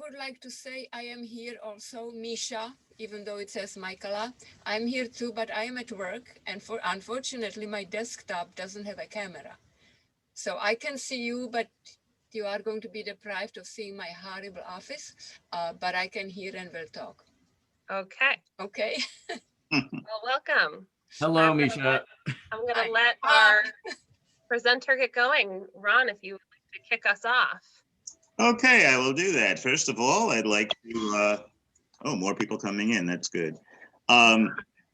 would like to say I am here also, Misha, even though it says Michaela. I'm here too, but I am at work, and unfortunately, my desktop doesn't have a camera. So I can see you, but you are going to be deprived of seeing my horrible office, but I can hear and will talk. Okay. Okay. Well, welcome. Hello, Misha. I'm going to let our presenter get going. Ron, if you would like to kick us off. Okay, I will do that. First of all, I'd like to, oh, more people coming in. That's good.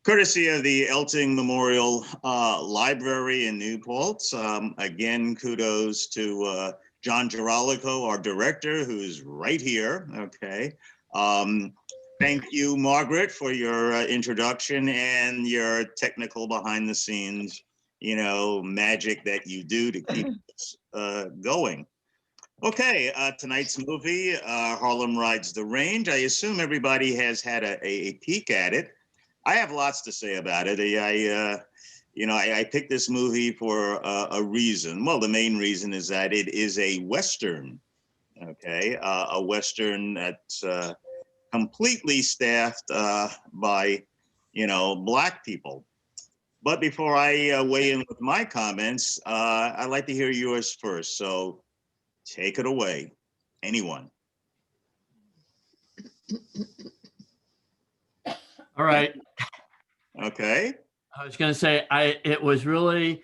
Courtesy of the Elting Memorial Library in New Paltz. Again, kudos to John Girolico, our director, who's right here. Okay. Thank you, Margaret, for your introduction and your technical behind the scenes, magic that you do to keep us going. Okay, tonight's movie, Harlem Rides the Range. I assume everybody has had a peek at it. I have lots to say about it. I picked this movie for a reason. Well, the main reason is that it is a Western, okay? A Western that's completely staffed by, Black people. But before I weigh in with my comments, I'd like to hear yours first. So take it away, anyone. All right. Okay. I was going to say, it was really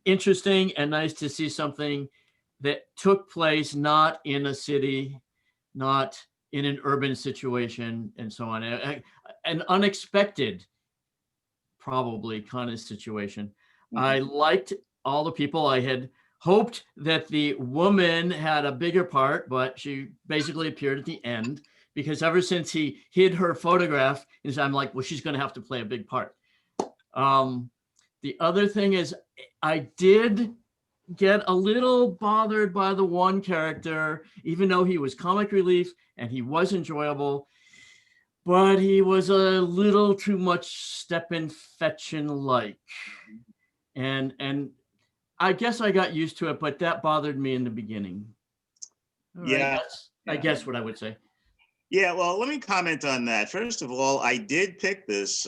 interesting and nice to see something that took place not in a city, not in an urban situation, and so on. An unexpected, probably, kind of situation. Mm-hmm. I liked all the people. I had hoped that the woman had a bigger part, but she basically appeared at the end, because ever since he hid her photograph, I'm like, well, she's going to have to play a big part. The other thing is, I did get a little bothered by the one character, even though he was comic relief and he was enjoyable, but he was a little too much Stepin Fetchin like. And I guess I got used to it, but that bothered me in the beginning. Yeah. I guess what I would say. Yeah, well, let me comment on that. First of all, I did pick this,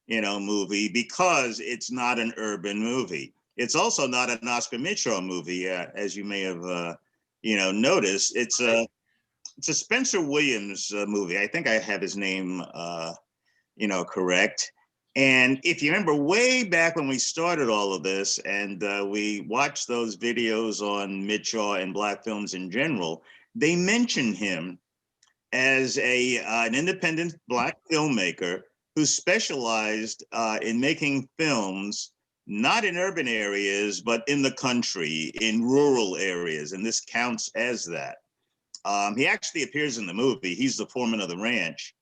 movie because it's not an urban movie. It's also not an Oscar Micheaux movie, as you may have, noticed. It's a Spencer Williams movie. I think I have his name, correct. And if you remember way back when we started all of this and we watched those videos on Micheaux and Black films in general, they mentioned him as an independent Black filmmaker who specialized in making films, not in urban areas, but in the country, in rural areas. And this counts as that. He actually appears in the movie. He's the foreman of the ranch.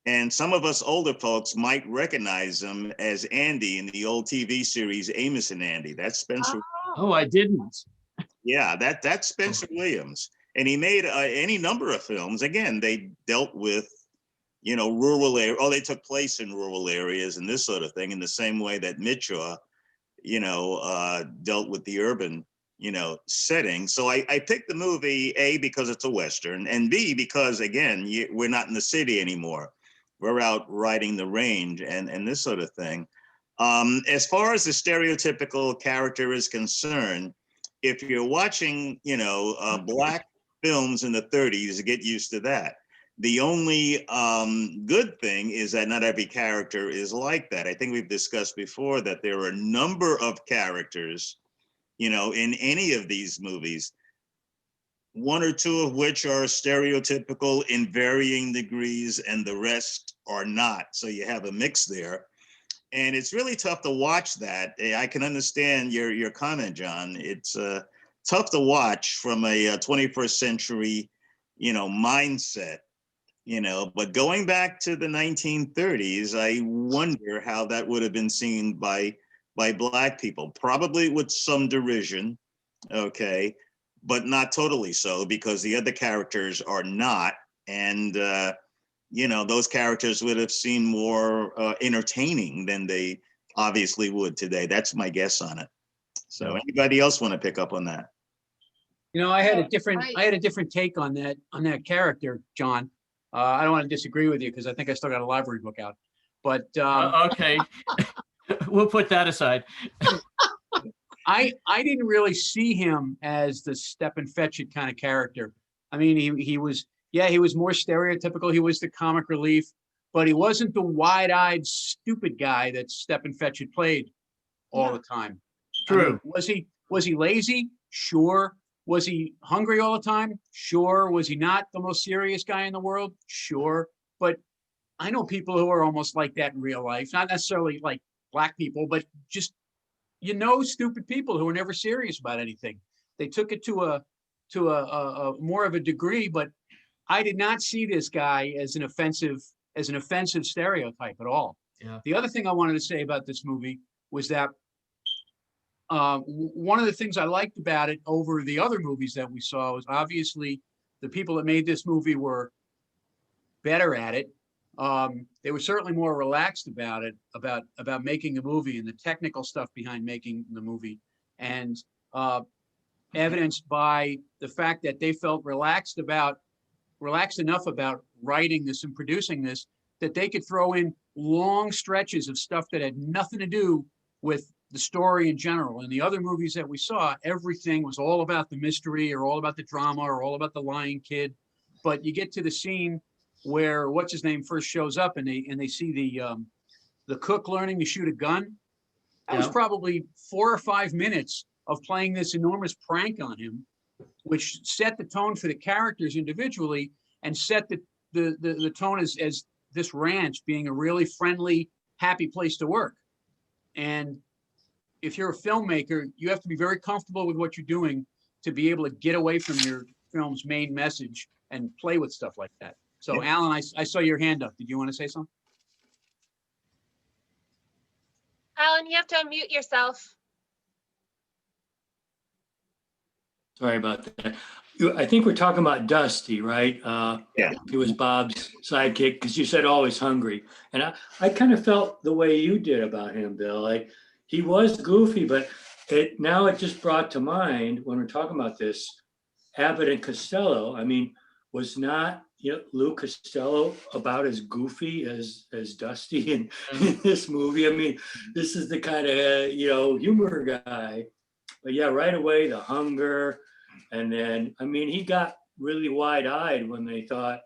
And some of us older folks might recognize him as Andy in the old TV series Amos and Andy. That's Spencer. Oh, I didn't. Yeah, that's Spencer Williams. And he made any number of films. Again, they dealt with, rural area. Oh, they took place in rural areas and this sort of thing, in the same way that Micheaux, dealt with the urban, setting. So I picked the movie, A, because it's a Western, and B, because, again, we're not in the city anymore. We're out riding the range and this sort of thing. As far as the stereotypical character is concerned, if you're watching, Black films in the 30s, get used to that. The only good thing is that not every character is like that. I think we've discussed before that there are a number of characters, in any of these movies, one or two of which are stereotypical in varying degrees and the rest are not. So you have a mix there. And it's really tough to watch that. I can understand your comment, John. It's tough to watch from a 21st century, mindset, but going back to the 1930s, I wonder how that would have been seen by Black people, probably with some derision, okay, but not totally so, because the other characters are not. And, those characters would have seemed more entertaining than they obviously would today. That's my guess on it. So anybody else want to pick up on that? You know, I had a Right. different take on that character, John. I don't want to disagree with you because I think I still got a library book out. But Okay, we'll put that aside. I didn't really see him as the step and fetch it kind of character. I mean, he was more stereotypical. He was the comic relief, but he wasn't the wide-eyed stupid guy that Step and Fetch it played all the time. I mean, True. was he lazy? Sure. Was he hungry all the time? Sure. Was he not the most serious guy in the world? Sure. But I know people who are almost like that in real life, not necessarily like black people, but just, stupid people who are never serious about anything. They took it to a more of a degree, but I did not see this guy as an offensive stereotype at all. Yeah. The other thing I wanted to say about this movie was that one of the things I liked about it over the other movies that we saw was obviously the people that made this movie were better at it. They were certainly more relaxed about it, about making the movie and the technical stuff behind making the movie, and evidenced by the fact that they felt relaxed enough about writing this and producing this that they could throw in long stretches of stuff that had nothing to do with the story in general. In the other movies that we saw, everything was all about the mystery or all about the drama or all about the lying kid. But you get to the scene where what's his name first shows up and they see the cook learning to shoot a gun. That was probably 4 or 5 minutes of playing this enormous prank on him, which set the tone for the characters individually and set the tone as this ranch being a really friendly, happy place to work. And if you're a filmmaker, you have to be very comfortable with what you're doing to be able to get away from your film's main message and play with stuff like that. So, Alan, I saw your hand up. Did you want to say something? Alan, you have to unmute yourself. Sorry about that. I think we're talking about Dusty, right? Yeah. He was Bob's sidekick because you said always hungry. And I kind of felt the way you did about him, Bill. He was goofy, but now it just brought to mind when we're talking about this, Abbott and Costello. I mean, was not Lou Costello about as goofy as Dusty in this movie? I mean, this is the kind of, humor guy. But yeah, right away, the hunger. And then, I mean, he got really wide-eyed when they thought,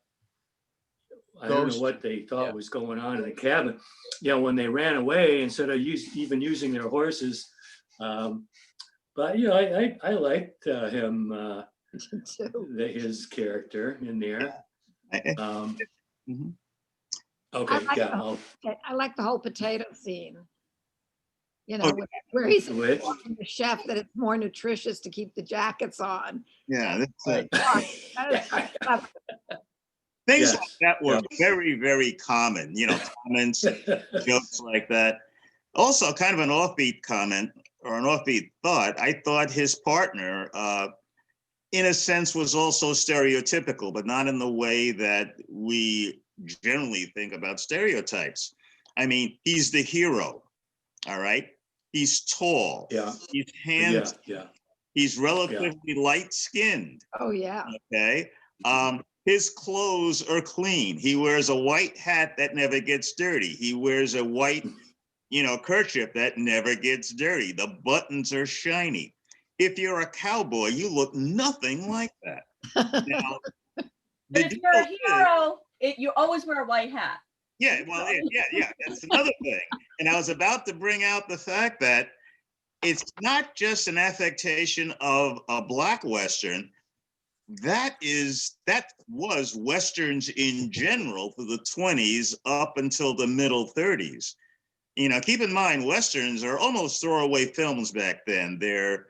I don't know what they thought was going on in the cabin. When they ran away instead of even using their horses. But I liked him, his character in there. Okay, I like the whole potato scene. Where he's telling the chef that it's more nutritious to keep the jackets on. Yeah, that's things like that were very, very common. Comments, jokes like that. Also, kind of an offbeat comment or an offbeat thought. I thought his partner, in a sense, was also stereotypical, but not in the way that we generally think about stereotypes. I mean, he's the hero. All right. He's tall. Yeah. He's handsome. Yeah. He's relatively light-skinned. Oh, yeah. Okay. His clothes are clean. He wears a white hat that never gets dirty. He wears a white, kerchief that never gets dirty. The buttons are shiny. If you're a cowboy, you look nothing like that. Now, but if you're a hero, you always wear a white hat. Yeah, well, yeah, that's another thing. And I was about to bring out the fact that it's not just an affectation of a Black Western. That was Westerns in general for the 20s up until the middle 30s. Keep in mind, Westerns are almost throwaway films back then. They're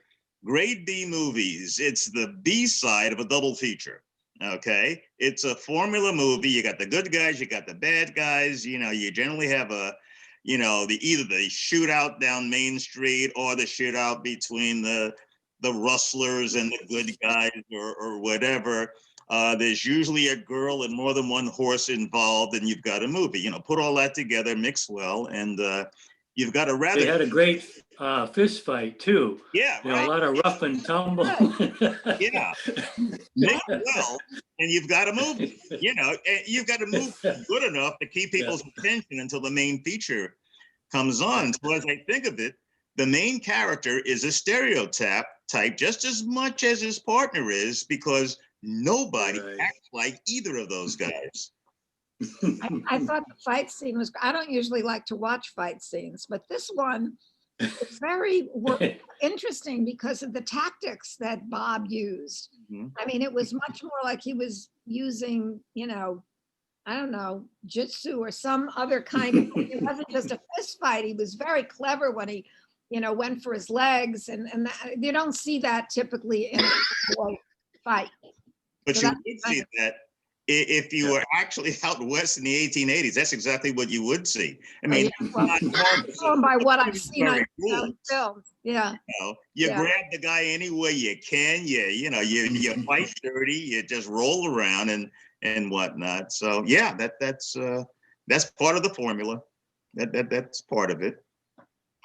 grade B movies. It's the B side of a double feature. Okay, it's a formula movie. You got the good guys, you got the bad guys. You generally have either the shootout down Main Street or the shootout between the rustlers and the good guys or whatever. There's usually a girl and more than one horse involved, and you've got a movie. Put all that together, mix well, and you've got a They rather, had a great fist fight too. yeah, You know, a right, lot of rough and tumble. yeah, mixed well, and you've got to move, and you've got to move good enough to keep people's attention until the main feature comes on. So as I think of it, the main character is a stereotype type just as much as his partner is, because nobody Right. acts like either of those guys. I thought the fight scene was, I don't usually like to watch fight scenes, but this one is very interesting because of the tactics that Bob used. Mhm. I mean, it was much more like he was using, I don't know, jitsu or some other kind of, it wasn't just a fist fight. He was very clever when he, went for his legs, and that, you don't see that typically in a cowboy fight. But So you that's would kind see of- that if you were actually out west in the 1880s. That's exactly what you would see. I mean, yeah, well, going by what I've seen on films. Yeah. You Yeah. grab the guy any way you can. You fight dirty. You just roll around and whatnot. So yeah, that's part of the formula. That's part of it.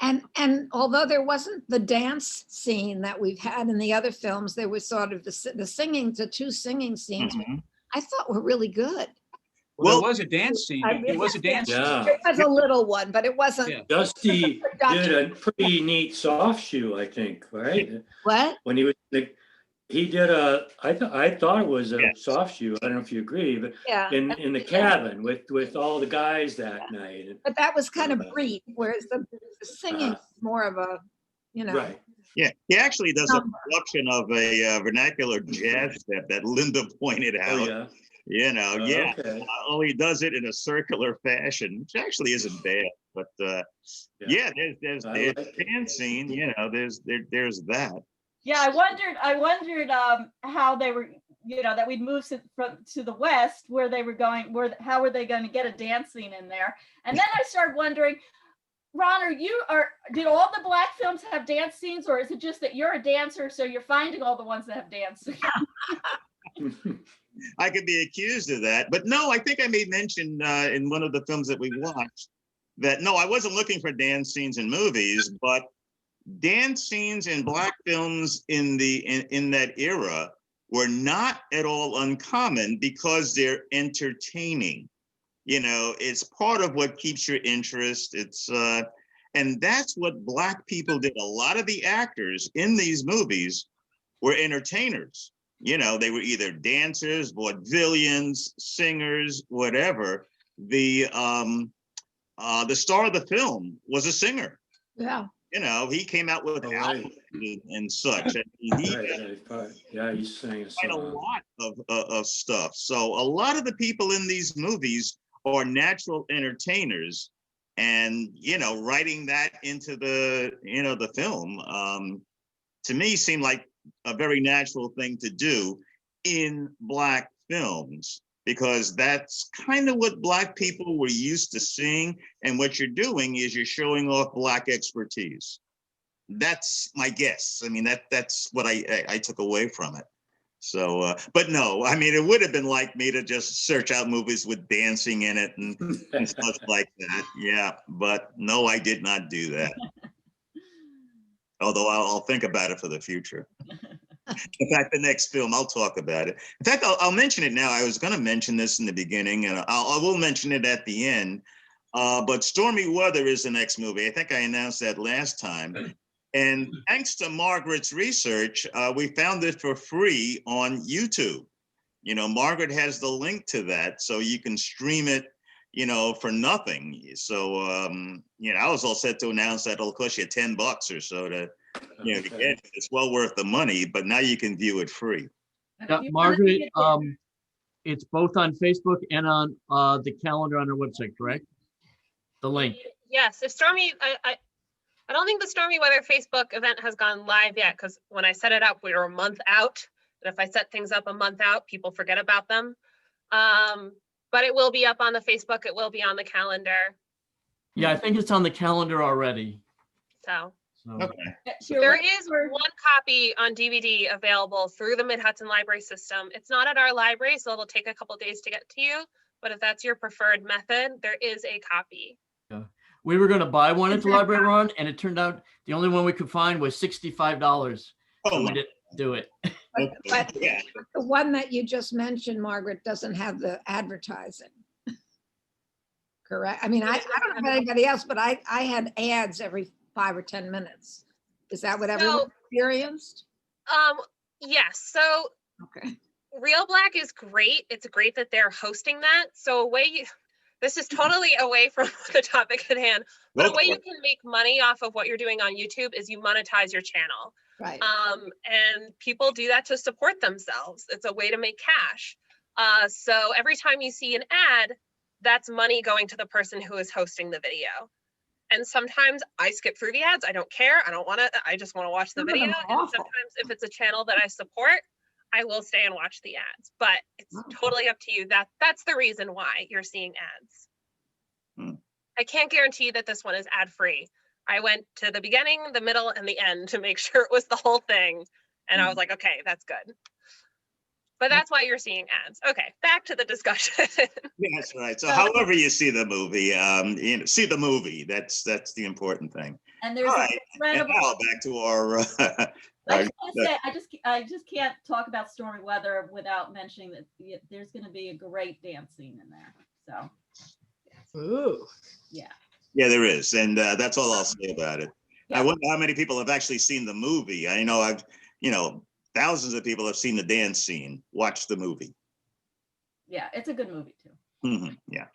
And although there wasn't the dance scene that we've had in the other films, there was sort of the singing, the two singing scenes Mhm. I thought were really good. Well, Well, there was a dance scene. I There was a dance. Yeah. It was a little one, but it wasn't. Yeah. Dusty did a pretty neat soft shoe, I think, right? What? When he was he did I thought it was a Yes. soft shoe. I don't know if you agree, but Yeah. in the cabin with all the guys that night. But that was kind of brief, whereas the singing is more of a, Right. Yeah, he actually does a Number. production of a vernacular jazz step that Linda pointed Oh out. yeah. Yeah. Okay. He does it in a circular fashion, which actually isn't bad. But yeah, there's I the like it. dance scene. There's that. Yeah, I wondered how they were, that we'd moved to the West, where they were going, how were they going to get a dance scene in there? And then I started wondering, Ron, did all the Black films have dance scenes, or is it just that you're a dancer, so you're finding all the ones that have dance scenes? I could be accused of that, but no, I think I made mention in one of the films that we watched that no, I wasn't looking for dance scenes in movies, but dance scenes in Black films in that era were not at all uncommon because they're entertaining. It's part of what keeps your interest. And that's what Black people did. A lot of the actors in these movies were entertainers. They were either dancers, vaudevillians, singers, whatever. The star of the film was a singer. Yeah. He came out with albums and such. And He's saying quite a lot of stuff. So a lot of the people in these movies are natural entertainers, and writing that into the film to me seemed like a very natural thing to do in Black films, because that's kind of what Black people were used to seeing. And what you're doing is you're showing off Black expertise. That's my guess. I mean, that's what I took away from it. So, but no, I mean, it would have been like me to just search out movies with dancing in it and stuff like that. Yeah, but no, I did not do that. Although I'll think about it for the future. In fact, the next film, I'll talk about it. In fact, I'll mention it now. I was going to mention this in the beginning, and I will mention it at the end. But Stormy Weather is the next movie. I think I announced that last time. And thanks to Margaret's research, we found it for free on YouTube. Margaret has the link to that, so you can stream it, for nothing. So, I was all set to announce that it'll cost you $10 or so to get it. It's well worth the money, but now you can view it free. Yeah, Margaret, it's both on Facebook and on the calendar on our website, correct? The link. Yes, if Stormy, I don't think the Stormy Weather Facebook event has gone live yet, because when I set it up, we were a month out. And if I set things up a month out, people forget about them. But it will be up on the Facebook. It will be on the calendar. Yeah, I think it's on the calendar already. So Okay. there is one copy on DVD available through the Mid-Hudson Library System. It's not at our library, so it'll take a couple days to get to you. But if that's your preferred method, there is a copy. we were going to buy one at the library run, and it turned out the only one we could find was $65. Oh, So we my. didn't do it. But Yeah. the one that you just mentioned, Margaret, doesn't have the advertising. Correct? I mean, I don't know about anybody else, but I had ads every 5 or 10 minutes. Is that what everyone experienced? Yes. So Okay. Real Black is great. It's great that they're hosting that. So this is totally away from the topic at hand, but a way you can make money off of what you're doing on YouTube is you monetize your channel. Right. And people do that to support themselves. It's a way to make cash. So every time you see an ad, that's money going to the person who is hosting the video. And sometimes I skip through the ads. I don't care. I don't want to, I just want to watch the Some of them video. are And awful. sometimes if it's a channel that I support, I will stay and watch the ads, but it's totally up to you. That's the reason why you're seeing ads. Hmm. I can't guarantee you that this one is ad free. I went to the beginning, the middle, and the end to make sure it was the whole thing. And I was like, okay, that's good. But that's why you're seeing ads. Okay, back to the discussion. That's right. So however you see the movie, see the movie. That's the important thing. And there's All an right. And incredible. now back to our, I just want to say, I just can't talk about stormy weather without mentioning that there's going to be a great dance scene in there. So, Ooh. yeah. yeah, there is. And that's all I'll say about it. Yeah. I wonder how many people have actually seen the movie. I know thousands of people have seen the dance scene. Watch the movie. Yeah, it's a good movie too. Yeah.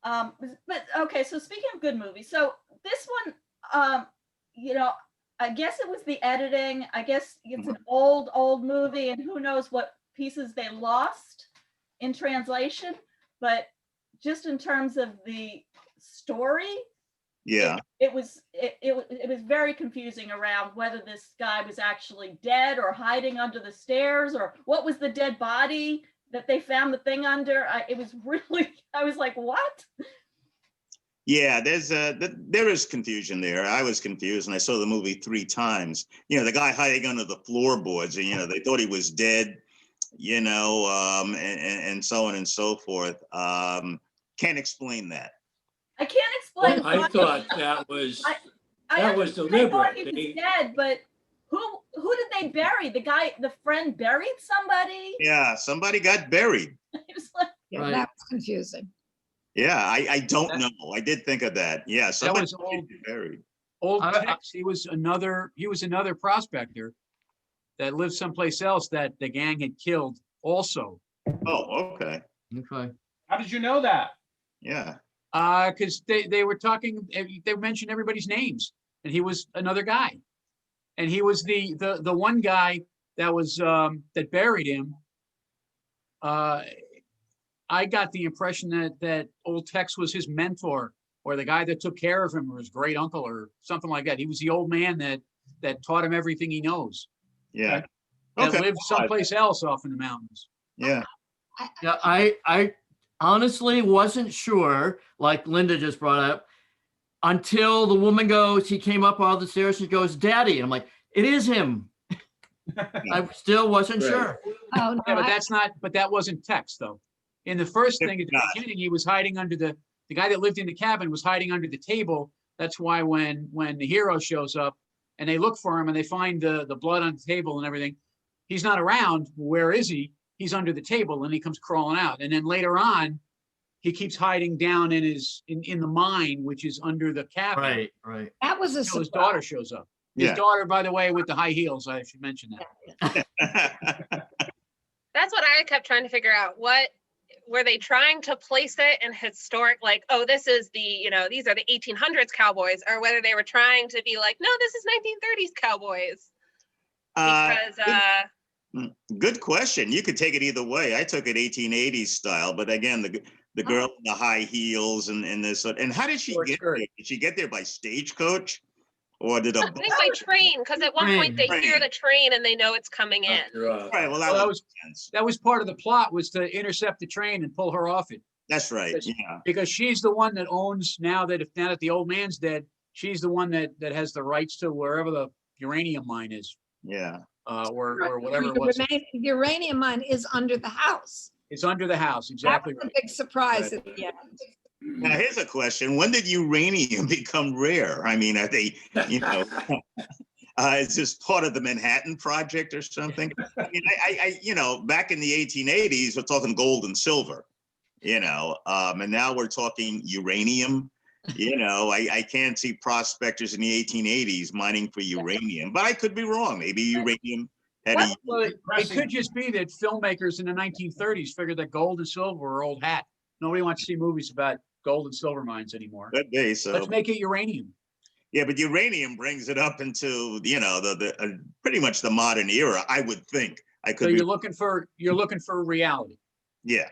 But okay, so speaking of good movies, so this one, I guess it was the editing. I guess it's an old movie, and who knows what pieces they lost in translation. But just in terms of the story, Yeah. it was very confusing around whether this guy was actually dead or hiding under the stairs, or what was the dead body that they found the thing under. I was like, what? Yeah, there is confusion there. I was confused, and I saw the movie 3 times. The guy hiding under the floorboards, and they thought he was dead, and so on and so forth. Can't explain that. I can't explain. I thought that was deliberate. I thought he was dead, but who did they bury? The friend buried somebody? Yeah, somebody got buried. It was like, Yeah, Right. that was confusing. Yeah, I don't know. I did think of that. Yeah, somebody was old. did get buried. Old I- Tex, he was another prospector that lived someplace else that the gang had killed also. Oh, okay. Okay. How did you know that? Yeah. Because they were talking, they mentioned everybody's names, and he was another guy. And he was the one guy that was that buried him. I got the impression that old Tex was his mentor, or the guy that took care of him, or his great uncle, or something like that. He was the old man that taught him everything he knows. Yeah. That Okay. lived someplace else off in the mountains. Yeah. Yeah, I honestly wasn't sure, like Linda just brought up, until the woman goes, he came up all the stairs, she goes, Daddy. And I'm like, it is him. I still wasn't Right. sure. Oh, no, Yeah, but that wasn't Tex though. In the first thing at the Not. beginning, he was hiding under the guy that lived in the cabin was hiding under the table. That's why when the hero shows up and they look for him and they find the blood on the table and everything, he's not around. Where is he? He's under the table, and he comes crawling out. And then later on, he keeps hiding down in the mine, which is under the cabin. Right. that was a Until his surprise. daughter shows up. His Yeah. daughter, by the way, with the high heels. I should mention that. That's what I kept trying to figure out. What were they trying to place it in historic, like, oh, this is these are the 1800s cowboys, or whether they were trying to be like, no, this is 1930s cowboys. Because Good question. You could take it either way. I took it 1880s style, but again, the girl in the high heels and this. And how did she Short get skirt. there? Did she get there by stagecoach, or did a? I think by train, because at one point they Train. hear the train and they know it's coming in. Right. Well, that Well, was sense. That was part of the plot, was to intercept the train and pull her off it. That's right. Because- Yeah. Because she's the one that owns, now that the old man's dead, she's the one that has the rights to wherever the uranium mine is, Yeah. or whatever it was. The uranium mine is under the house. It's under the house, That exactly was a right. big surprise Right. at the end. Now, here's a question. When did uranium become rare? I mean, are they, you know, is this part of the Manhattan Project or something? I mean, you know, back in the 1880s, we're talking gold and silver, you know, and now we're talking uranium. You know, I can't see prospectors in the 1880s mining for uranium, but I could be wrong. Maybe uranium had a. Well, it could just be that filmmakers in the 1930s figured that gold and silver were old hat. Nobody wants to see movies about gold and silver mines anymore. Could be, so. Let's make it uranium. Yeah, but uranium brings it up into, you know, the pretty much the modern era, I would think. I could So be, you're looking for reality. yeah.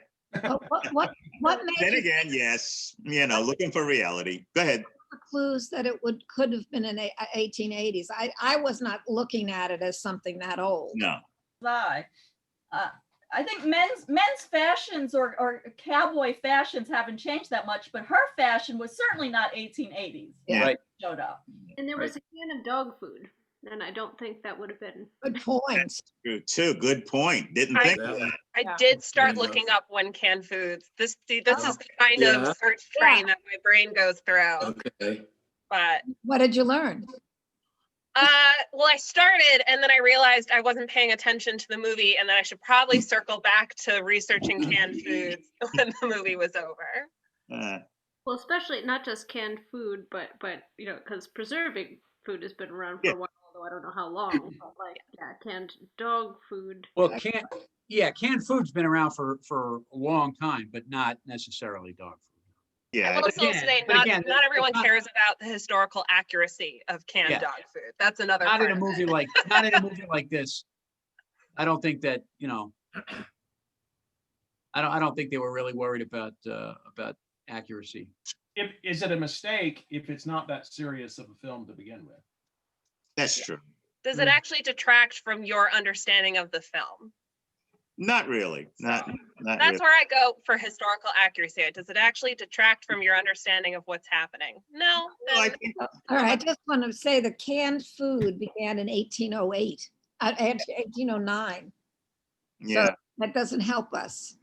What made Then you again, yes, you know, looking for reality. Go ahead. the clues that it could have been in 1880s? I was not looking at it as something that old. No. I think men's fashions or cowboy fashions haven't changed that much, but her fashion was certainly not 1880s. Yeah. Right. Showed up. And there was a can of dog food, and I don't think that would have been. Good point. True, too. Good point. Didn't think of that. I Yeah. did start Fair looking enough. up when canned foods. This is the kind Yeah. of search train that my brain goes through. Okay. But What did you learn? well, I started and then I realized I wasn't paying attention to the movie and that I should probably circle back to researching canned foods when the movie was over. Well, especially not just canned food, but you know, because preserving food has been around for Yeah. a while, although I don't know how long. But like, yeah, canned dog food. Well, canned food's been around for a long time, but not necessarily dog food. I Yeah. will still say not everyone cares about the historical accuracy of canned Yeah. dog food. That's another Not part in a of movie it. like not in a movie like this. I don't think that, you know, I don't think they were really worried about accuracy. Is it a mistake if it's not that serious of a film to begin with? That's true. Does it actually detract from your understanding of the film? Not really. Not That's really. where I go for historical accuracy. Does it actually detract from your understanding of what's happening? No. Well, I then- think All right, I just want to say the canned food began in 1808, 1809. yeah. So that doesn't help us.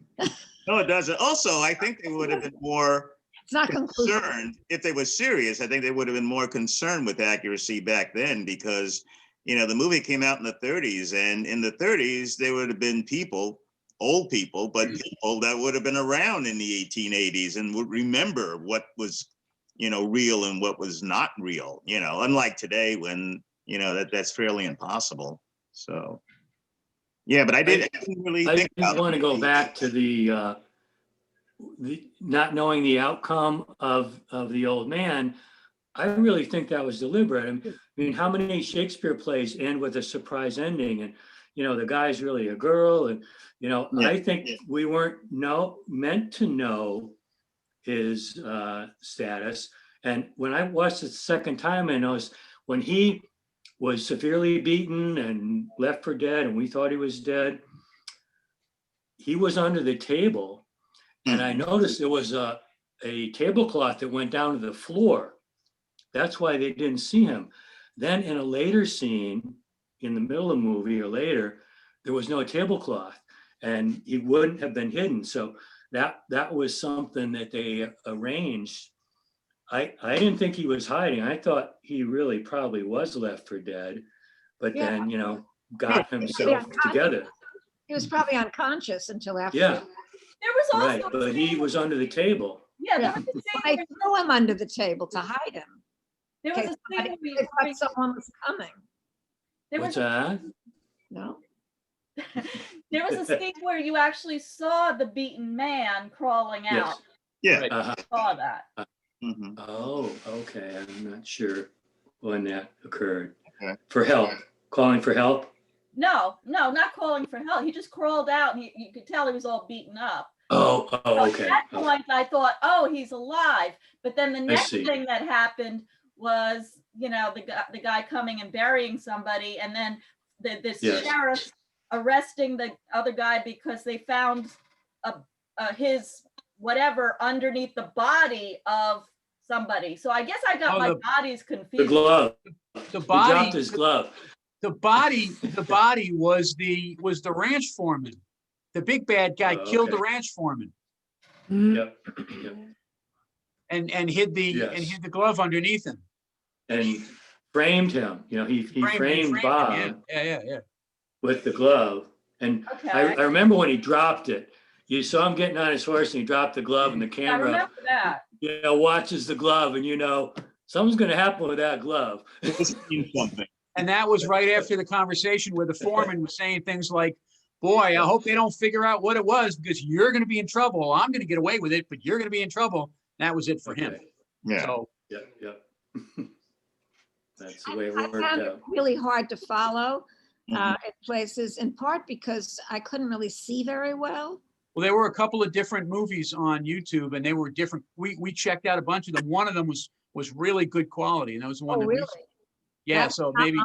No, it doesn't. Also, I think they would have been more It's not conclusive. concerned if they were serious. I think they would have been more concerned with accuracy back then because, you know, the movie came out in the 30s, and in the 30s there would have been people, old people, but people that would have been around in the 1880s and would remember what was, you know, real and what was not real. You know, unlike today when, you know, that's fairly impossible. So, yeah, but I didn't really I think just about want to it. go back to the not knowing the outcome of the old man. I really think that was deliberate. I mean, how many Shakespeare plays end with a surprise ending? And, you know, the guy's really a girl. And, you know, Yeah. I think we weren't meant to know his status. And when I watched it the second time, I noticed when he was severely beaten and left for dead, and we thought he was dead, he was under the table. And I noticed there was a tablecloth that went down to the floor. That's why they didn't see him. Then in a later scene, in the middle of the movie or later, there was no tablecloth and he wouldn't have been hidden. So that was something that they arranged. I didn't think he was hiding. I thought he really probably was left for dead, but Yeah. then, you know, got himself Yeah. together. He was probably unconscious until after. Yeah, There was also right. But he was under the table. yeah, there Yeah. was a scene They where, threw him under the table to hide him. there was Okay, a scene They where thought someone was coming. there What's was that? No? there was a scene where you actually saw the beaten man crawling Yes. out. Yeah. Right. Uh-huh. Saw that. Mhm. Oh, okay. I'm not sure when that occurred. Okay. For help, calling for help. No, not calling for help. He just crawled out, and you could tell he was all beaten up. Oh, So okay. At that point, I thought, oh, he's alive. But then the next see. thing that happened was, you know, the guy coming and burying somebody, and then this Yes. sheriff arresting the other guy because they found his whatever underneath the body of somebody. So I guess I got Oh, my the- bodies The confused. glove. The He dropped body, his glove. the body was the ranch foreman. The big bad guy Oh, killed the okay. ranch foreman. Yep. Yep. and hid the Yes. glove underneath him. And framed him, you know, he framed him, Bob yeah. with the glove. And I Okay. remember when he dropped it, you saw him getting on his horse and he dropped the glove and the I camera, remember that. you know, watches the glove and you know, something's gonna happen with that glove. This means something. And that was right after the conversation where the foreman was saying things like, boy, I hope they don't figure out what it was because you're going to be in trouble. I'm going to get away with it, but you're going to be in trouble. That was it for him. Okay. Yeah. So Yep. That's the way it I worked found it out. really hard to follow Mhm. in places, in part because I couldn't really see very well. well, there were a couple of different movies on YouTube and they were different. We checked out a bunch of them. One of them was really good quality. And that was the one Oh, that really? yeah. That's So not maybe,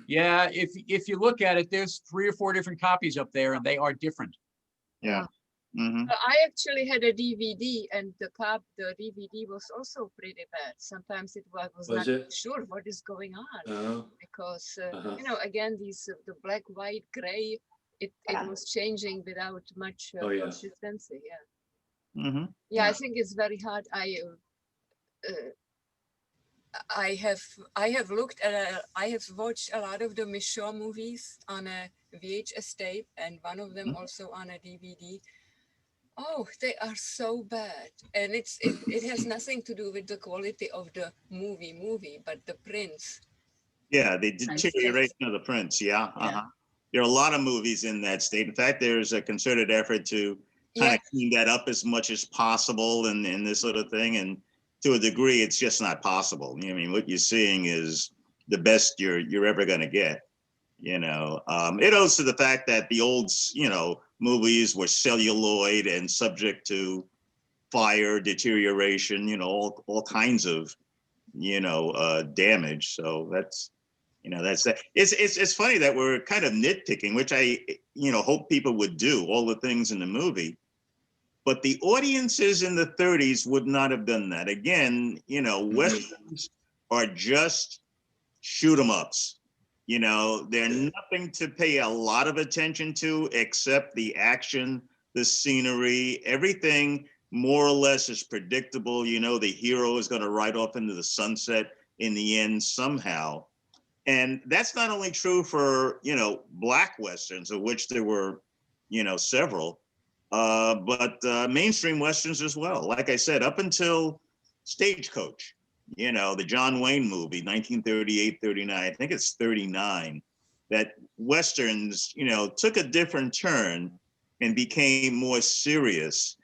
yeah, if you look at it, there's 3 or 4 different copies up there and they are different. Yeah. Mhm. I actually had a DVD, and the DVD was also pretty bad. Sometimes it was Was not it? sure what is going on Oh, because Uh-huh. you know, again, these the black, white, gray, it Yeah. was changing without much Oh, yeah. consistency. Yeah, Mhm. yeah, I think it's very hard. I have looked at I have watched a lot of the Micheaux movies on a VHS tape, and one of them also on a DVD. Oh, they are so bad, and it has nothing to do with the quality of the movie, but the prints. Yeah, the It's deterioration of the prints. Yeah. Yeah. Uh-huh. There are a lot of movies in that state. In fact, there's a concerted effort to kind Yeah, of clean that up as much as possible and this sort of thing. And to a degree, it's just not possible. I mean, what you're seeing is the best you're ever going to get. You know, it owes to the fact that the old, movies were celluloid and subject to fire, deterioration, all kinds of, damage. So that's that. It's funny that we're kind of nitpicking, which I, hope people would do all the things in the movie. But the audiences in the 30s would not have done that. Again, Westerns are just shoot 'em ups. They're nothing to pay a lot of attention to except the action, the scenery, everything more or less is predictable. The hero is going to ride off into the sunset in the end somehow. And that's not only true for, Black Westerns, of which there were, several, but mainstream Westerns as well. Like I said, up until Stagecoach, the John Wayne movie, 1938, 39, I think it's 39, that Westerns, took a different turn and became more serious.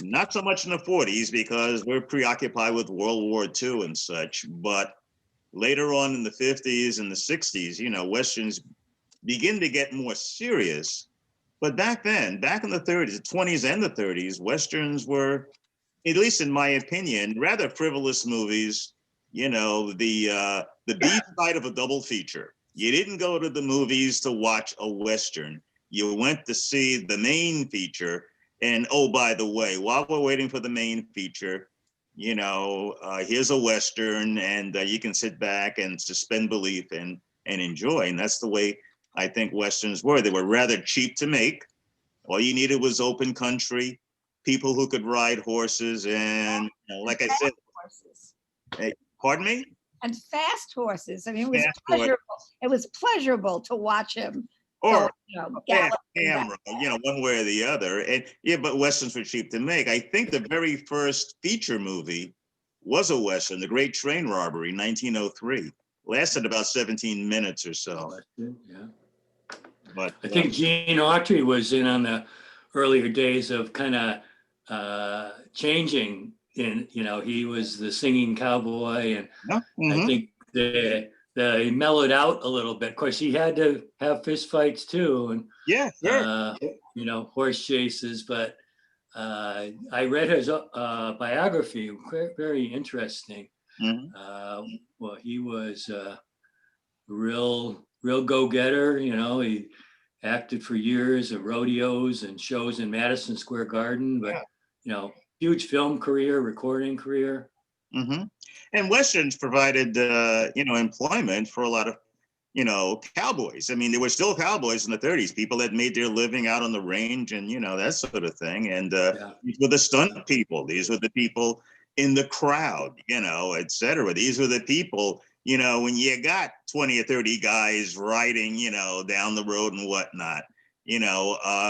Not so much in the 40s because we're preoccupied with World War II and such, but later on in the 50s and the 60s, Westerns begin to get more serious. But back then, back in the 30s, the 20s and the 30s, Westerns were, at least in my opinion, rather frivolous movies. The B side of a double feature. You didn't go to the movies to watch a Western. You went to see the main feature. And oh, by the way, while we're waiting for the main feature, here's a Western, and you can sit back and suspend belief and enjoy. And that's the way I think Westerns were. They were rather cheap to make. All you needed was open country, people who could ride horses, and like I said, Horses. pardon me? And fast horses. I mean, it was Fast horses. pleasurable. It was pleasurable to watch him. Or Gallop. camera, one way or the other. And yeah, but Westerns were cheap to make. I think the very first feature movie was a Western, The Great Train Robbery, 1903. Lasted about 17 minutes or so. Yeah. But I think Gene Autry was in on the earlier days of kind of changing in, he was the singing cowboy, and I think he mellowed out a little bit. Of course, he had to have fist fights too, and yeah, sure. Horse chases. But I read his biography, very interesting. Well, he was a real go-getter. He acted for years at rodeos and shows in Madison Square Garden, but huge film career, recording career. And Westerns provided, employment for a lot of, cowboys. I mean, there were still cowboys in the 30s, people that made their living out on the range and, that sort of thing. And these were the stunt people. These were the people, in the crowd, et cetera. These were the people, when you got 20 or 30 guys riding, down the road and whatnot,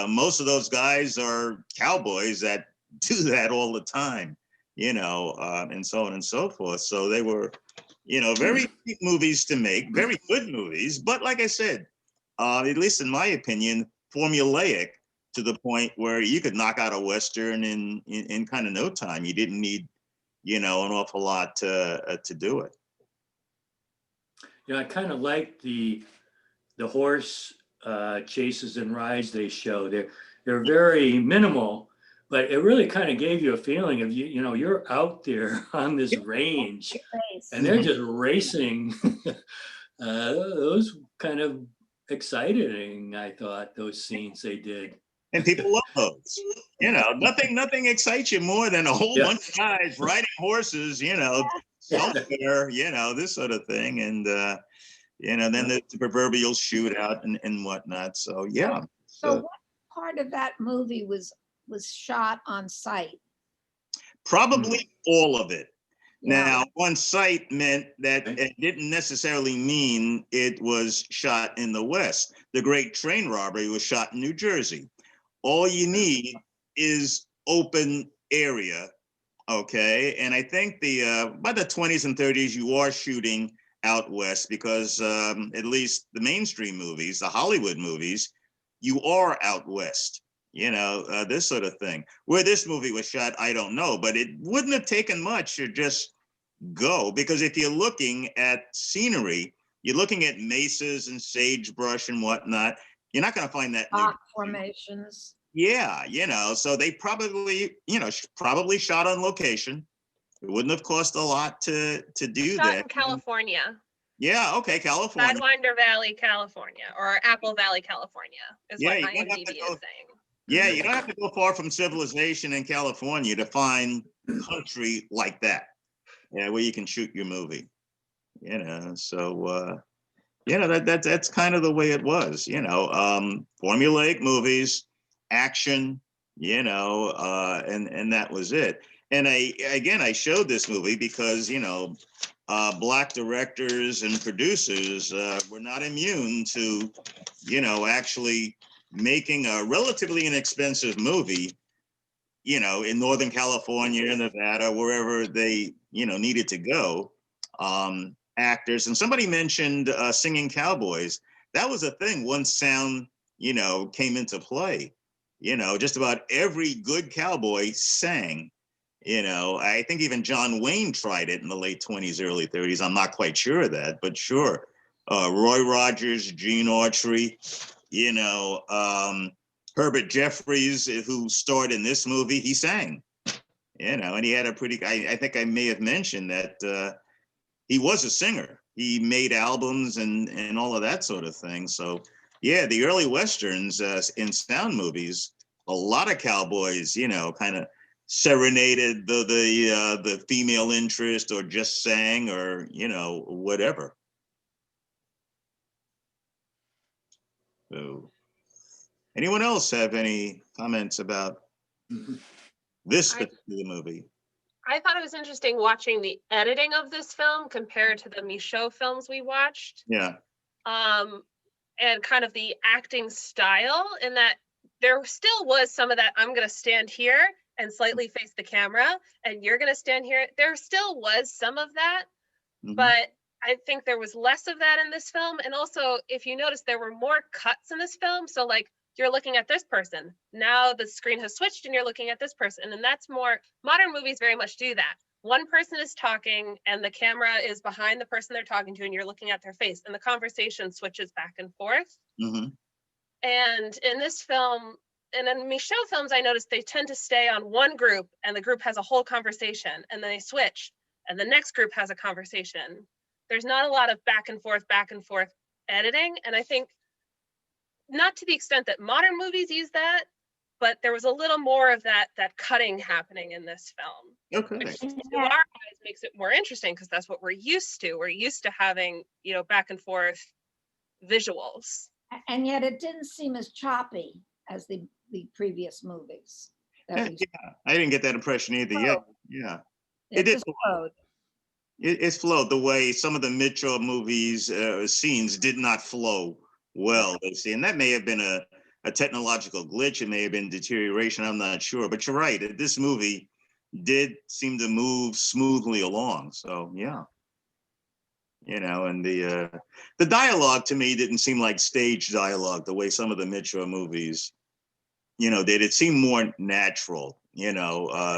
most of those guys are cowboys that do that all the time, and so on and so forth. So they were, very cheap movies to make, very good movies. But like I said, at least in my opinion, formulaic to the point where you could knock out a Western in kind of no time. You didn't need, an awful lot to do it. I kind of like the horse chases and rides they show. They're very minimal, but it really kind of gave you a feeling of you're out there on this range and they're just racing. Those kind of exciting, I thought, those scenes they did. And people love those. Nothing excites you more than a whole bunch of guys riding horses, somewhere, this sort of thing. And then the proverbial shootout and whatnot. So yeah. So what part of that movie was shot on site? Probably all of it. Yeah. Now, on site meant that it didn't necessarily mean it was shot in the West. The Great Train Robbery was shot in New Jersey. All you need is open area, okay? And I think by the 20s and 30s, you are shooting out West because at least the mainstream movies, the Hollywood movies, you are out West, this sort of thing. Where this movie was shot, I don't know, but it wouldn't have taken much to just go, because if you're looking at scenery, you're looking at mesas and sagebrush and whatnot. You're not going to find that. Rock formations. Yeah, so they probably, probably shot on location. It wouldn't have cost a lot to do Shot that. in California. Yeah, okay, California. Sidewinder Valley, California, or Apple Valley, California, is what you don't have IMDb to is go- saying. Yeah, you don't have to go far from civilization in California to find country like that, where you can shoot your movie. So that's kind of the way it was. Formulaic movies, action, and that was it. And I showed this movie because Black directors and producers were not immune to actually making a relatively inexpensive movie, in Northern California, Nevada, wherever they needed to go. Actors, and somebody mentioned singing cowboys. That was a thing once sound came into play. Just about every good cowboy sang. I think even John Wayne tried it in the late 20s, early 30s. I'm not quite sure of that, but sure. Roy Rogers, Gene Autry, Herbert Jeffries, who starred in this movie, he sang. And he had a pretty. I think I may have mentioned that. He was a singer. He made albums and all of that sort of thing. So yeah, the early Westerns in sound movies, a lot of cowboys, kind of serenaded the female interest or just sang or, whatever. So anyone else have any comments about this particular movie? I thought it was interesting watching the editing of this film compared to the Micheaux films we watched. Yeah. And kind of the acting style, in that there still was some of that, I'm going to stand here and slightly face the camera, and you're going to stand here. There still was some of that, but I think there was less of that in this film. And also, if you notice, there were more cuts in this film. So like, you're looking at this person. Now the screen has switched and you're looking at this person. And that's more, modern movies very much do that. One person is talking and the camera is behind the person they're talking to and you're looking at their face and the conversation switches back and forth. And in this film, and in Micheaux films, I noticed they tend to stay on one group and the group has a whole conversation and then they switch and the next group has a conversation. There's not a lot of back and forth editing. And I think, not to the extent that modern movies use that, but there was a little more of that cutting happening in this film. Okay. Which to our eyes makes it more interesting because that's what we're used to. We're used to having, back and forth visuals. And yet it didn't seem as choppy as the previous movies. I didn't get that impression either. Yeah. It did. just flowed. It flowed the way some of the Micheaux movies scenes did not flow well. They see, and that may have been a technological glitch. It may have been deterioration. I'm not sure, but you're right. This movie did seem to move smoothly along. So yeah, and the dialogue to me didn't seem like stage dialogue the way some of the Micheaux movies, did. It seemed more natural.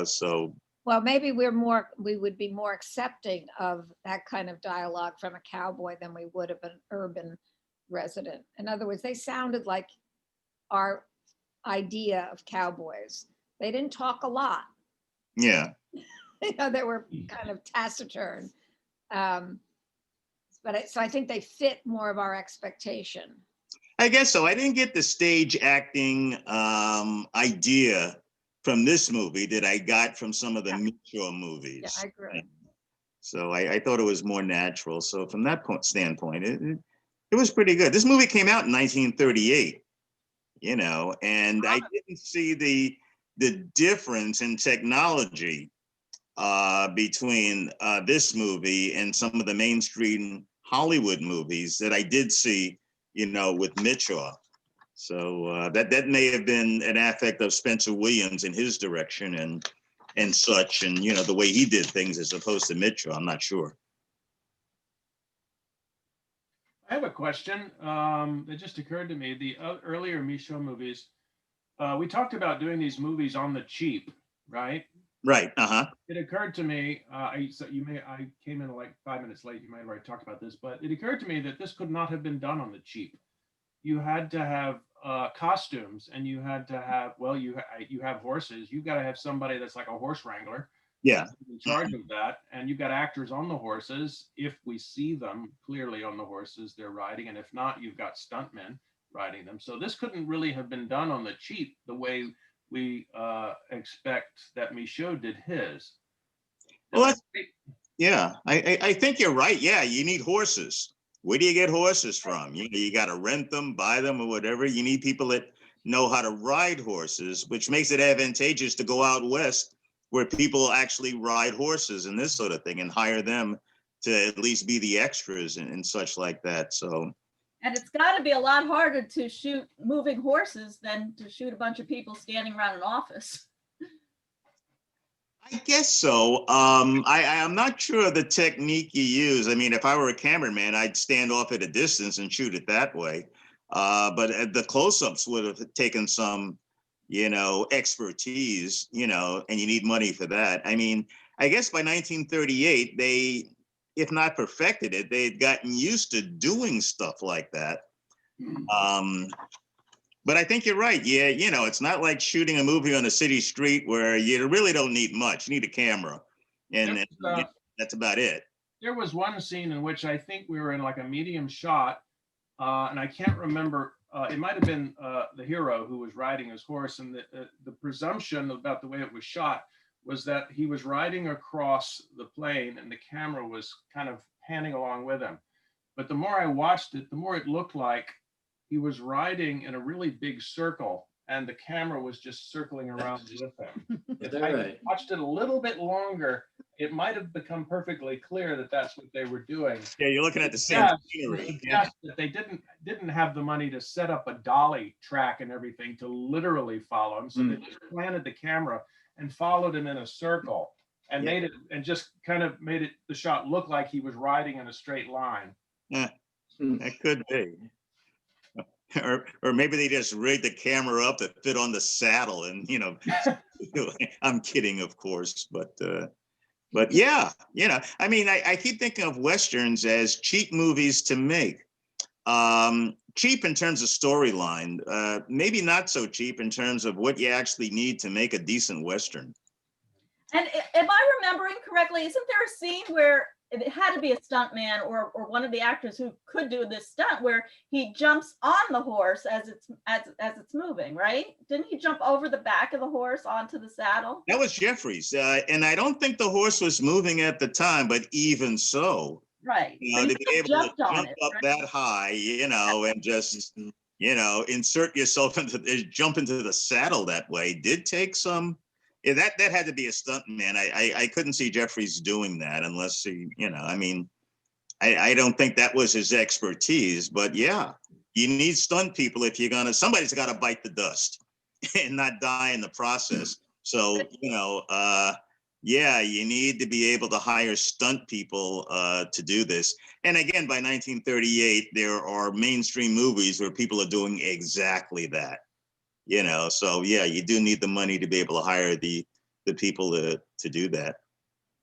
So. Well, maybe we would be more accepting of that kind of dialogue from a cowboy than we would of an urban resident. In other words, they sounded like our idea of cowboys. They didn't talk a lot. Yeah. They were kind of taciturn. So I think they fit more of our expectation. I guess so. I didn't get the stage acting idea from this movie that I got from some of the Micheaux movies. Yeah, I agree. So I thought it was more natural. So from that standpoint, it was pretty good. This movie came out in 1938, and I didn't see the difference in technology between this movie and some of the mainstream Hollywood movies that I did see, with Micheaux. So that may have been an affect of Spencer Williams in his direction and such, and the way he did things as opposed to Micheaux. I'm not sure. I have a question that just occurred to me. The earlier Micheaux movies, we talked about doing these movies on the cheap, right? Right. Uh-huh. It occurred to me, I came in like 5 minutes late. You might have already talked about this, but it occurred to me that this could not have been done on the cheap. You had to have costumes, and you had to have, you have horses. You've got to have somebody that's like a horse wrangler. Yeah. In charge of that. And you've got actors on the horses. If we see them clearly on the horses they're riding, and if not, you've got stuntmen riding them. So this couldn't really have been done on the cheap the way we expect that Micheaux did his. Well, I think you're right. Yeah, you need horses. Where do you get horses from? You got to rent them, buy them, or whatever. You need people that know how to ride horses, which makes it advantageous to go out west where people actually ride horses and this sort of thing, and hire them to at least be the extras and such like that. So. And it's got to be a lot harder to shoot moving horses than to shoot a bunch of people standing around an office. I guess so. I'm not sure of the technique you use. I mean, if I were a cameraman, I'd stand off at a distance and shoot it that way. But the close-ups would have taken some, expertise, and you need money for that. I mean, I guess by 1938, they, if not perfected it, they had gotten used to doing stuff like that. But I think you're right. Yeah, it's not like shooting a movie on a city street where you really don't need much. You need a camera, and that's about it. There was one scene in which I think we were in like a medium shot, and I can't remember. It might have been the hero who was riding his horse, and the presumption about the way it was shot was that he was riding across the plain, and the camera was kind of panning along with him. But the more I watched it, the more it looked like he was riding in a really big circle, and the camera was just circling around with him. If I watched it a little bit longer, it might have become perfectly clear that that's what they were doing. Yeah, you're looking at the same scenery. Yes, that they didn't have the money to set up a dolly track and everything to literally follow him, so they just planted the camera and followed him in a circle, and made it, and just kind of made it the shot look like he was riding in a straight line. Yeah, that could be. Or maybe they just rigged the camera up to fit on the saddle, and I'm kidding, of course, but yeah, I mean, I keep thinking of Westerns as cheap movies to make. Cheap in terms of storyline, maybe not so cheap in terms of what you actually need to make a decent Western. And am I remembering correctly, isn't there a scene where it had to be a stuntman or one of the actors who could do this stunt where he jumps on the horse as it's moving, right? Didn't he jump over the back of the horse onto the saddle? That was Jeffries, and I don't think the horse was moving at the time, but even so, right, to be able to jump up that high, and just insert yourself jump into the saddle that way did take some Yeah, that had to be a stunt man. I couldn't see Jeffries doing that unless he, I mean, I don't think that was his expertise, but yeah, you need stunt people if you're somebody's got to bite the dust and not die in the process. So, yeah, you need to be able to hire stunt people to do this. And again, by 1938, there are mainstream movies where people are doing exactly that. So yeah, you do need the money to be able to hire the people to do that.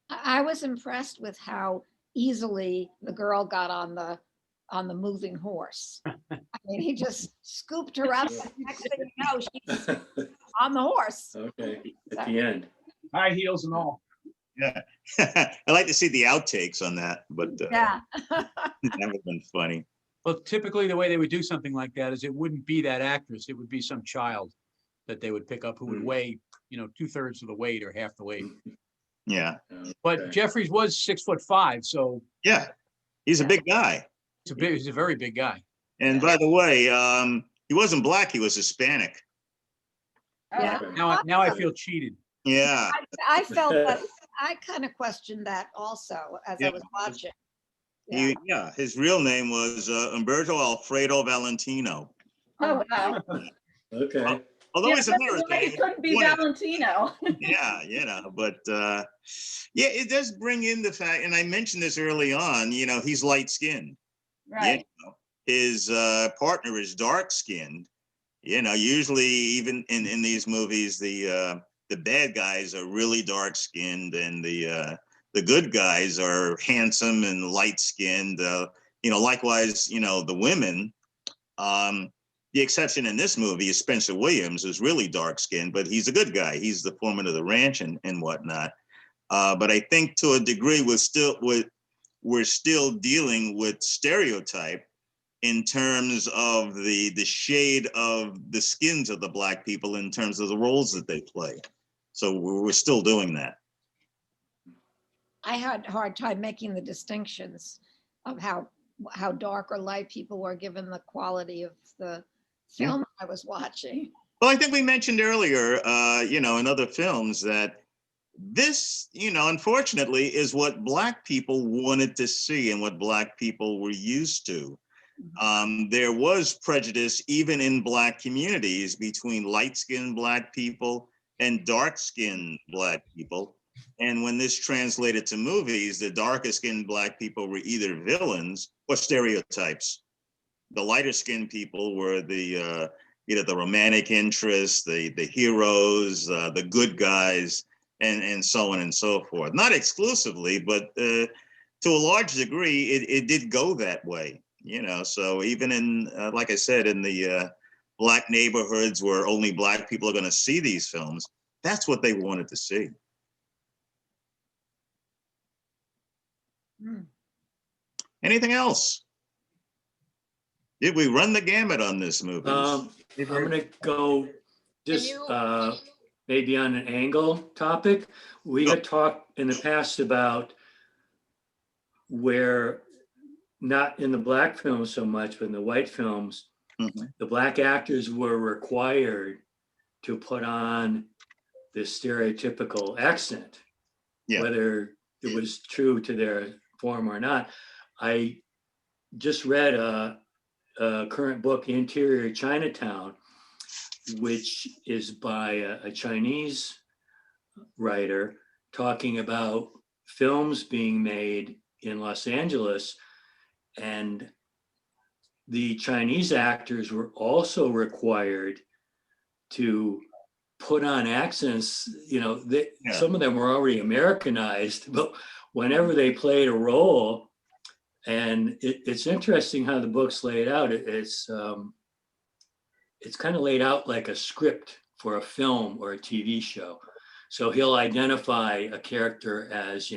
I was impressed with how easily the girl got on the moving horse. I mean, he just scooped her up. And next thing you know, she's on the horse. Okay, at the end. High heels and all. Yeah, I like to see the outtakes on that, but Yeah. that would have been funny. Well, typically the way they would do something like that is it wouldn't be that actress. It would be some child that they would pick up who would weigh, 2/3 of the weight or half the weight. Yeah, But Jeffries was 6'5", so yeah, he's a big guy. he's a very big guy. And by the way, he wasn't black; he was Hispanic. Yeah. Now I feel cheated. Yeah, I felt that. I kind of questioned that also as I was watching. His real name was Umberto Alfredo Valentino. Oh, wow. Okay. Although Yeah, he's that's American, why he couldn't be Valentino. yeah, but yeah, it does bring in the fact, and I mentioned this early on. He's light skinned. Right. His partner is dark skinned. Usually even in these movies, the bad guys are really dark skinned, and the good guys are handsome and light skinned. Likewise, the women. The exception in this movie is Spencer Williams, who's really dark skinned, but he's a good guy. He's the foreman of the ranch and whatnot. But I think to a degree, we're still dealing with stereotype in terms of the shade of the skins of the black people in terms of the roles that they play. So we're still doing that. I had a hard time making the distinctions of how dark or light people were given the quality of the film I was watching. Well, I think we mentioned earlier, in other films that this, unfortunately, is what Black people wanted to see and what Black people were used to. There was prejudice even in Black communities between light-skinned Black people and dark-skinned Black people. And when this translated to movies, the darker-skinned Black people were either villains or stereotypes. The lighter-skinned people were the romantic interests, the heroes, the good guys, and so on and so forth. Not exclusively, but to a large degree, it did go that way. So even in, like I said, in the Black neighborhoods where only Black people are going to see these films, that's what they wanted to see. Anything else? Did we run the gamut on this movie? I'm gonna go just maybe on an angle topic. We had talked in the past about where, not in the Black films so much, but in the white films, the Black actors were required to put on this stereotypical accent, whether it was true to their form or not. I just read a current book, Interior Chinatown, which is by a Chinese writer talking about films being made in Los Angeles, and the Chinese actors were also required to put on accents. Some of them were already Americanized, but whenever they played a role, and it's interesting how the book's laid out. It's kind of laid out like a script for a film or a TV show. So he'll identify a character as,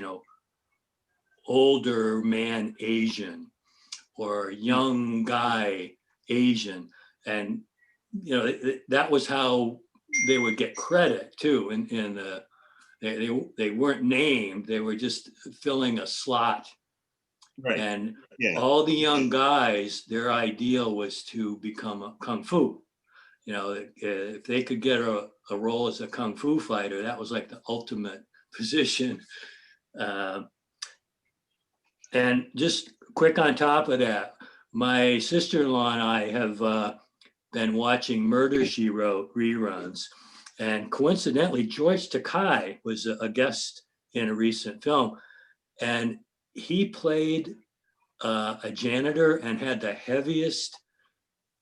older man Asian or young guy Asian. And, that was how they would get credit too. They weren't named, they were just filling a slot. Right. And all the young guys, their ideal was to become a kung fu. You know, if they could get a role as a kung fu fighter, that was like the ultimate position. And just quick on top of that, my sister-in-law and I have been watching Murder, She Wrote reruns. And coincidentally, George Takei was a guest in a recent film. And he played a janitor and had the heaviest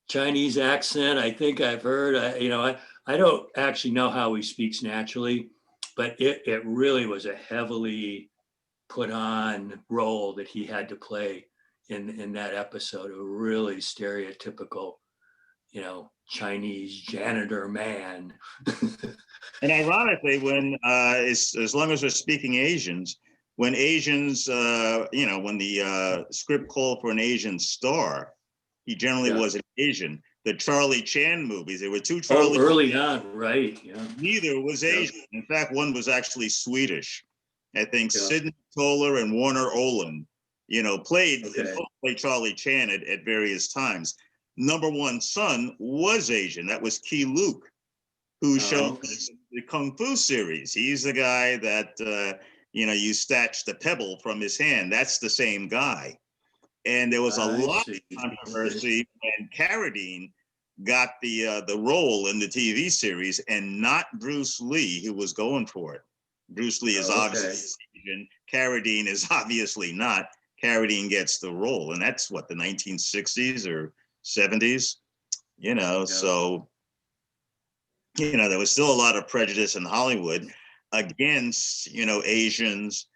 Chinese accent I think I've heard. I don't actually know how he speaks naturally, but it really was a heavily put on role that he had to play in that episode. A really stereotypical, Chinese janitor man. And ironically, when as long as we're speaking Asians, when Asians, when the script called for an Asian star, he generally was an Asian. The Charlie Chan movies, there were two Charlie. Early on, right? Yeah. Neither was Asian. In fact, one was actually Swedish. I think Yeah. Sidney Toler and Warner Oland, played Okay. played Charlie Chan at various times. Number one son was Asian. That was Key Luke, who showed the Kung Fu series. He's the guy that you snatch the pebble from his hand. That's the same guy. And there was a lot of controversy when Carradine got the role in the TV series, and not Bruce Lee, who was going for it. Bruce Lee is obviously Asian. Carradine is obviously not. Carradine gets the role, and that's what, the 1960s or 70s, so there was still a lot of prejudice in Hollywood against Asians,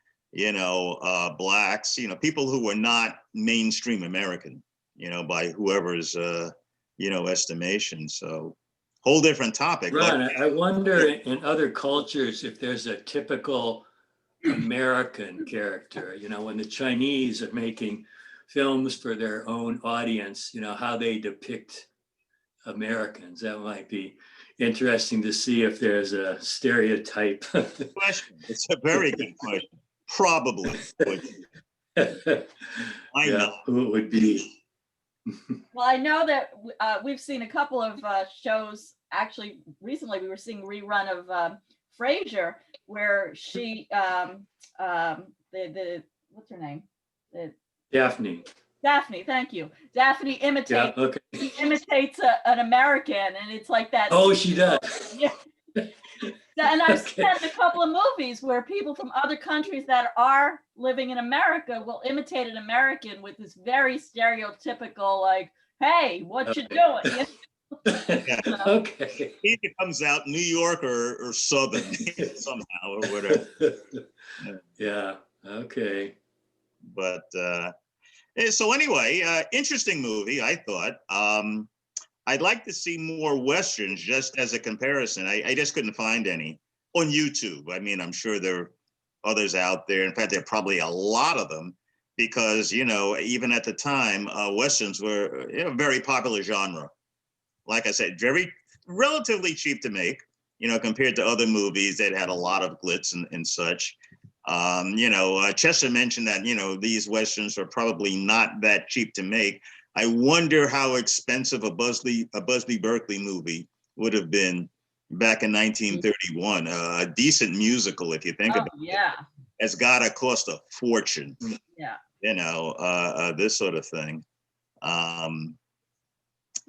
blacks, people who were not mainstream American, by whoever's estimation. So whole different topic. Ron, but I wonder in other cultures if there's a typical American character, when the Chinese are making films for their own audience, how they depict Americans. That might be interesting to see if there's a stereotype. Question. It's a very good question. Probably. I know who it would be. Well, I know that we've seen a couple of shows. Actually, recently we were seeing a rerun of Frasier, where she, the what's her name? Daphne, thank you. Daphne imitates. Yeah, okay. She imitates an American, and it's like that. Oh, she does. Yeah. And I've seen that in a couple of movies where people from other countries that are living in America will imitate an American with this very stereotypical, like, "Hey, what you doing?" Okay. Either comes out New York or Southern somehow or whatever. Yeah. Okay. But so anyway, interesting movie, I thought. I'd like to see more Westerns just as a comparison. I just couldn't find any on YouTube. I mean, I'm sure there are others out there. In fact, there are probably a lot of them because, even at the time, Westerns were a very popular genre. Like I said, very relatively cheap to make, compared to other movies that had a lot of glitz and such. Chester mentioned that, these Westerns are probably not that cheap to make. I wonder how expensive a Busby Berkeley movie would have been back in 1931. A decent musical, if you think about it, has got to cost a fortune. Yeah. This sort of thing.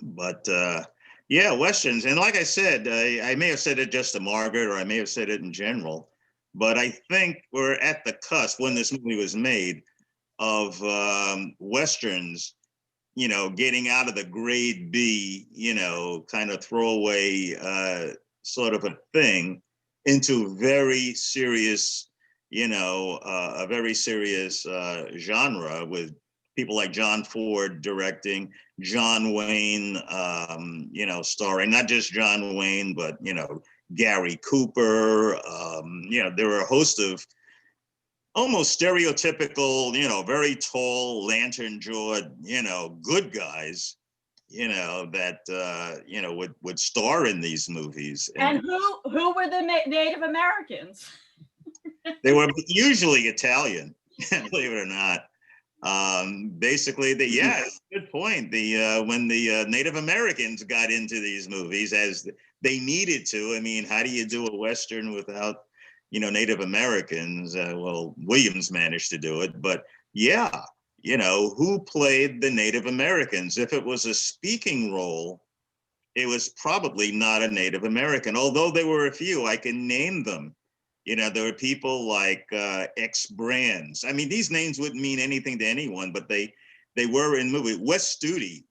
Westerns. And like I said, I may have said it just to Margaret, or I may have said it in general, but I think we're at the cusp when this movie was made of Westerns, getting out of the grade B, kind of throwaway sort of a thing into very serious, a very serious genre with people like John Ford directing, John Wayne, starring, not just John Wayne, but, Gary Cooper. There were a host of almost stereotypical, very tall, lantern-jawed, good guys, that, would star in these movies. And who were the Native Americans? They were usually Italian, believe it or not. Basically, yeah, good point. When the Native Americans got into these movies, as they needed to. I mean, how do you do a Western without, Native Americans? Well, Williams managed to do it, but yeah, who played the Native Americans? If it was a speaking role, it was probably not a Native American, although there were a few. I can name them. There were people like X Brands. I mean, these names wouldn't mean anything to anyone, but they were in movie. Wes Studi,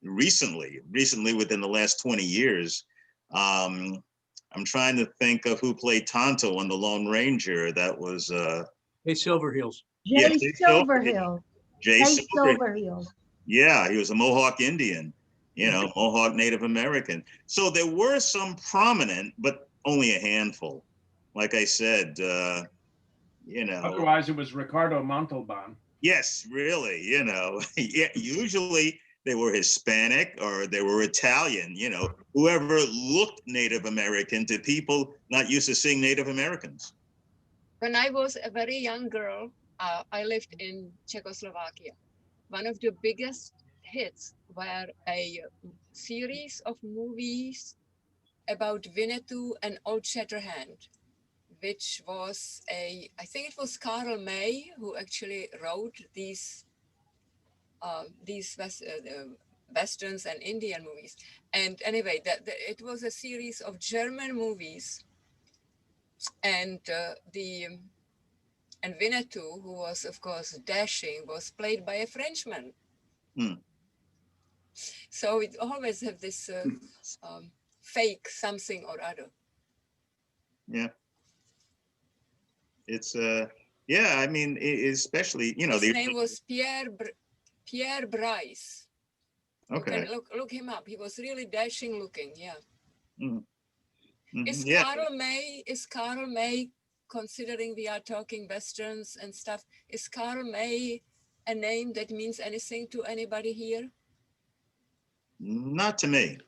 recently within the last 20 years. I'm trying to think of who played Tonto on The Lone Ranger. That was Hey, Silverheels. yeah, Jay Jay Silverhill. Jay Jay Silverheels. Silverhill. Yeah, he was a Mohawk Indian, Mohawk Native American. So there were some prominent, but only a handful. Like I said, Otherwise, it was Ricardo Montalban. yes, really, yeah, usually they were Hispanic or they were Italian, whoever looked Native American to people not used to seeing Native Americans. When I was a very young girl, I lived in Czechoslovakia. One of the biggest hits were a series of movies about Winnetou and Old Shatterhand, which was I think it was Karl May who actually wrote these Westerns and Indian movies. And anyway, it was a series of German movies, and and Winnetou, who was of course dashing, was played by a Frenchman. So it always have this fake something or other. Yeah. It's yeah, I mean, especially, His name was Pierre Brice. Okay. You can look him up. He was really dashing looking. Yeah. Is Yeah. Karl May, considering we are talking Westerns and stuff, is Karl May a name that means anything to anybody here? Not to me.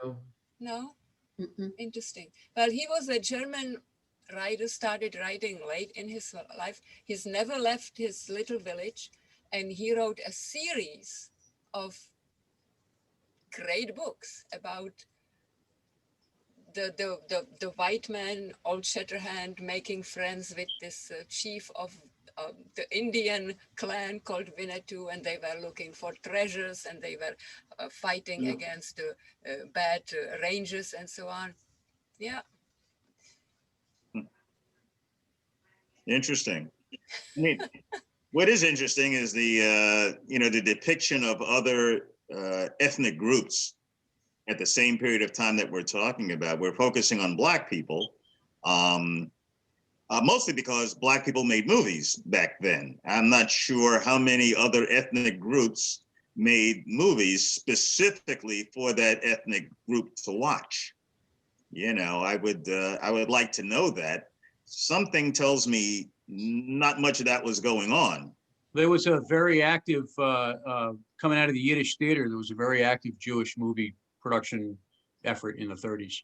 No? Interesting. Well, he was a German writer, started writing late in his life. He's never left his little village, and he wrote a series of great books about the white man, Old Shatterhand, making friends with this chief of the Indian clan called Winnetou, and they were looking for treasures, and they were fighting against bad rangers and so on. Yeah. Interesting. I mean, what is interesting is the the depiction of other ethnic groups at the same period of time that we're talking about. We're focusing on Black people, mostly because Black people made movies back then. I'm not sure how many other ethnic groups made movies specifically for that ethnic group to watch. I would like to know that. Something tells me not much of that was going on. There was a very active, coming out of the Yiddish theater, there was a very active Jewish movie production effort in the 30s.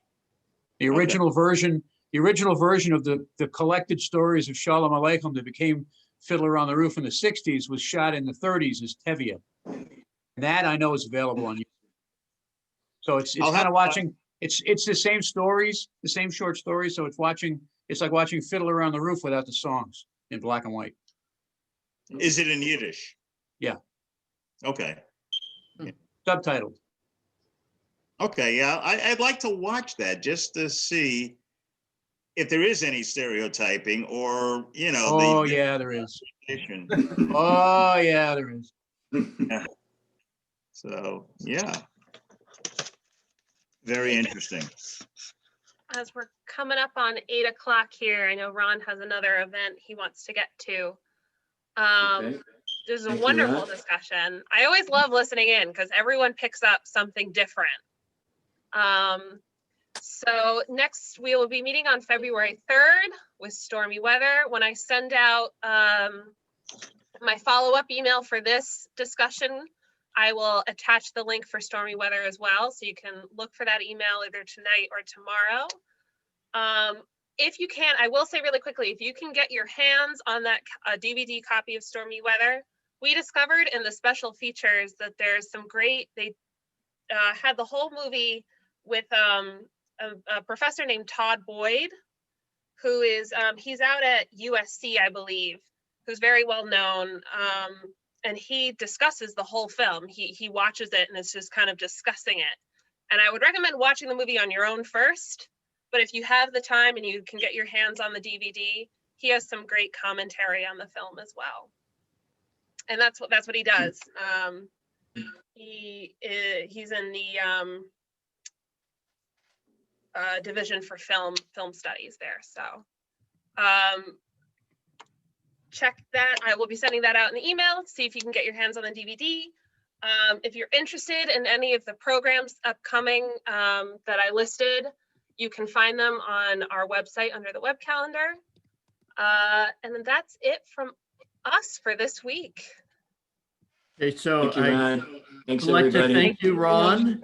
The original version of the collected stories of Shalom Aleichem that became Fiddler on the Roof in the 60s was shot in the 30s as Tevye. And that I know is available on YouTube. So it's kind of watching, it's the same stories, the same short stories. So it's like watching Fiddler on the Roof without the songs in black and white. Is it in Yiddish? Yeah. Okay. Subtitled. Okay, yeah, I'd like to watch that just to see if there is any stereotyping or, Oh, yeah, there is. Oh, yeah, there is. Yeah. So, yeah. Very interesting. As we're coming up on 8 o'clock here, I know Ron has another event he wants to get to. This is a wonderful discussion. I always love listening in because everyone picks up something different. So next we will be meeting on February 3rd with stormy weather. When I send out my follow-up email for this discussion, I will attach the link for stormy weather as well. So you can look for that email either tonight or tomorrow. If you can, I will say really quickly, if you can get your hands on that DVD copy of Stormy Weather, we discovered in the special features that there's some great, they had the whole movie with a professor named Todd Boyd, who is, he's out at USC, I believe, who's very well known. And he discusses the whole film. He watches it and is just kind of discussing it. And I would recommend watching the movie on your own first, but if you have the time and you can get your hands on the DVD, he has some great commentary on the film as well. And that's what he does. He's in the division for film studies there. So check that. I will be sending that out in the email. See if you can get your hands on the DVD. If you're interested in any of the programs upcoming that I listed, you can find them on our website under the web calendar. And then that's it from us for this week. Okay, so Thank you, I'd Ron. Thanks, like to everybody. thank you, Ron.